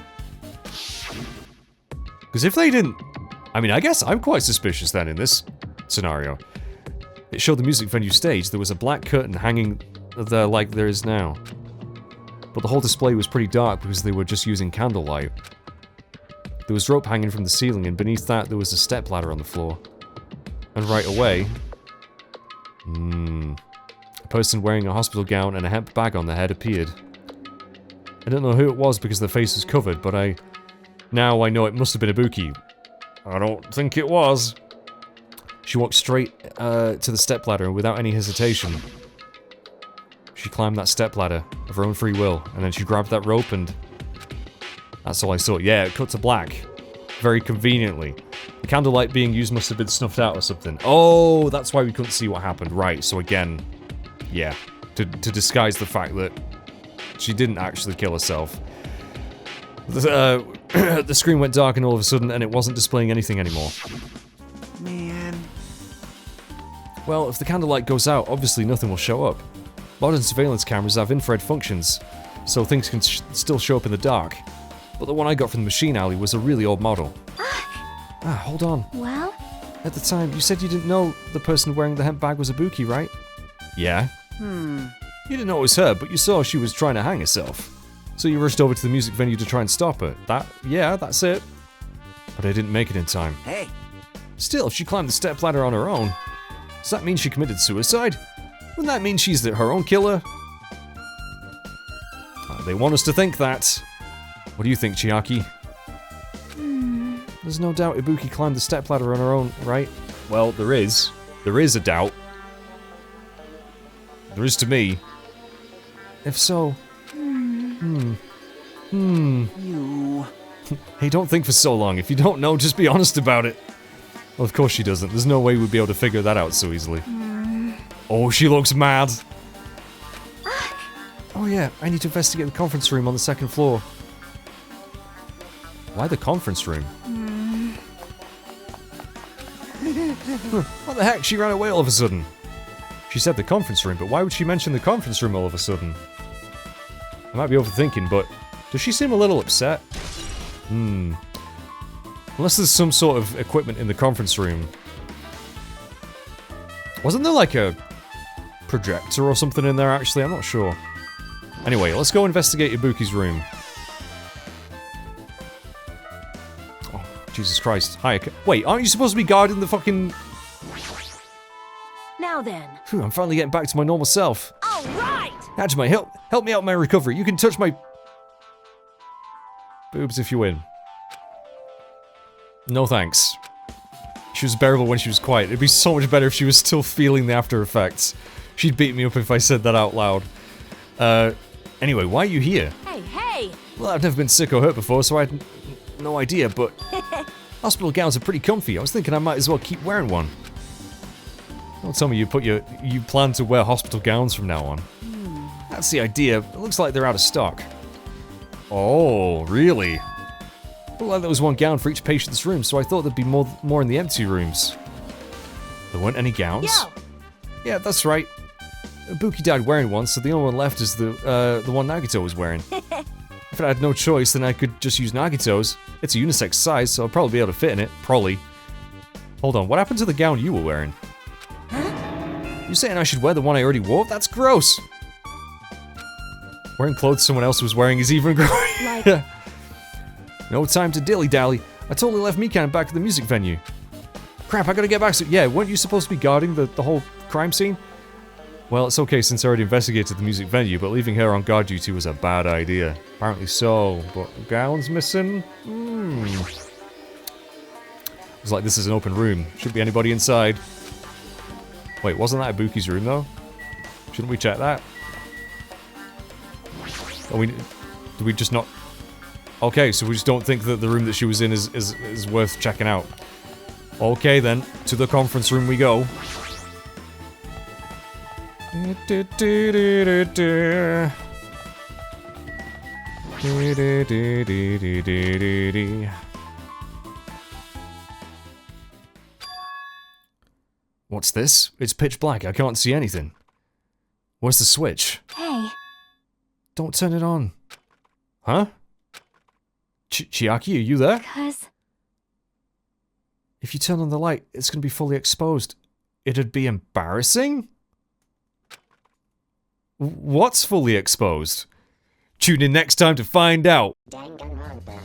Because if they didn't... I mean, I guess I'm quite suspicious then in this scenario. It showed the music venue stage. There was a black curtain hanging there like there is now. But the whole display was pretty dark because they were just using candlelight. There was rope hanging from the ceiling, and beneath that there was a stepladder on the floor. And right away... A person wearing a hospital gown and a hemp bag on their head appeared. I don't know who it was because their face was covered, but now I know it must have been Ibuki. I don't think it was. She walked straight to the stepladder without any hesitation. She climbed that stepladder of her own free will, and then she grabbed that rope and... That's all I saw. Yeah, it cut to black. Very conveniently. The candlelight being used must have been snuffed out or something. Oh, that's why we couldn't see what happened. Right, so again... Yeah, to disguise the fact that she didn't actually kill herself. The screen went dark and all of a sudden, and it wasn't displaying anything anymore. Man. Well, if the candlelight goes out, obviously nothing will show up. Modern surveillance cameras have infrared functions, so things can still show up in the dark. But the one I got from the machine alley was a really old model. Hold on. Well? At the time, you said you didn't know the person wearing the hemp bag was Ibuki, right? Yeah. You didn't know it was her, but you saw she was trying to hang herself. So you rushed over to the music venue to try and stop her. Yeah, that's it. But I didn't make it in time. Hey. Still, if she climbed the stepladder on her own, does that mean she committed suicide? Wouldn't that mean she's her own killer? They want us to think that. What do you think, Chiaki? There's no doubt Ibuki climbed the stepladder on her own, right? Well, there is. There is a doubt. There is to me. If so... You. Hey, don't think for so long. If you don't know, just be honest about it. Well, of course she doesn't. There's no way we'd be able to figure that out so easily. Oh, she looks mad. Oh yeah, I need to investigate the conference room on the second floor. Why the conference room? What the heck? She ran away all of a sudden. She said the conference room, but why would she mention the conference room all of a sudden? I might be overthinking, but does she seem a little upset? Unless there's some sort of equipment in the conference room. Wasn't there like a projector or something in there actually? I'm not sure. Anyway, let's go investigate Ibuki's room. Oh, Jesus Christ. Hi. Wait, aren't you supposed to be guarding the fucking... Now then. Phew, I'm finally getting back to my normal self. All right. Hajime, help me out in my recovery. You can touch my... boobs if you win. No thanks. She was bearable when she was quiet. It'd be so much better if she was still feeling the after effects. She'd beat me up if I said that out loud. Anyway, why are you here? Hey! Well, I've never been sick or hurt before, so I had no idea, but... hospital gowns are pretty comfy. I was thinking I might as well keep wearing one. Don't tell me you plan to wear hospital gowns from now on. That's the idea. It looks like they're out of stock. Oh, really? Looked like there was one gown for each patient's room, so I thought there'd be more in the empty rooms. There weren't any gowns? Yo! Yeah, that's right. Buki died wearing one, so the only one left is the one Nagito was wearing. If I had no choice, then I could just use Nagito's. It's a unisex size, so I'll probably be able to fit in it. Probably. Hold on, what happened to the gown you were wearing? Huh? You saying I should wear the one I already wore? That's gross! Wearing clothes someone else was wearing is even gross. Like... No time to dilly-dally. I totally left Mikan back at the music venue. Crap, I gotta get back so- yeah, weren't you supposed to be guarding the whole crime scene? Well, it's okay since I already investigated the music venue, but leaving her on guard duty was a bad idea. Apparently so, but gown's missing? Looks like this is an open room. Shouldn't be anybody inside. Wait, wasn't that Ibuki's room though? Shouldn't we check that? Oh, do we just not... Okay, so we just don't think that the room that she was in is worth checking out. Okay then, to the conference room we go. What's this? It's pitch black, I can't see anything. Where's the switch? Hey. Don't turn it on. Huh? Chiaki, are you there? 'Cause... If you turn on the light, it's gonna be fully exposed. It'd be embarrassing? What's fully exposed? Tune in next time to find out. Danganronpa.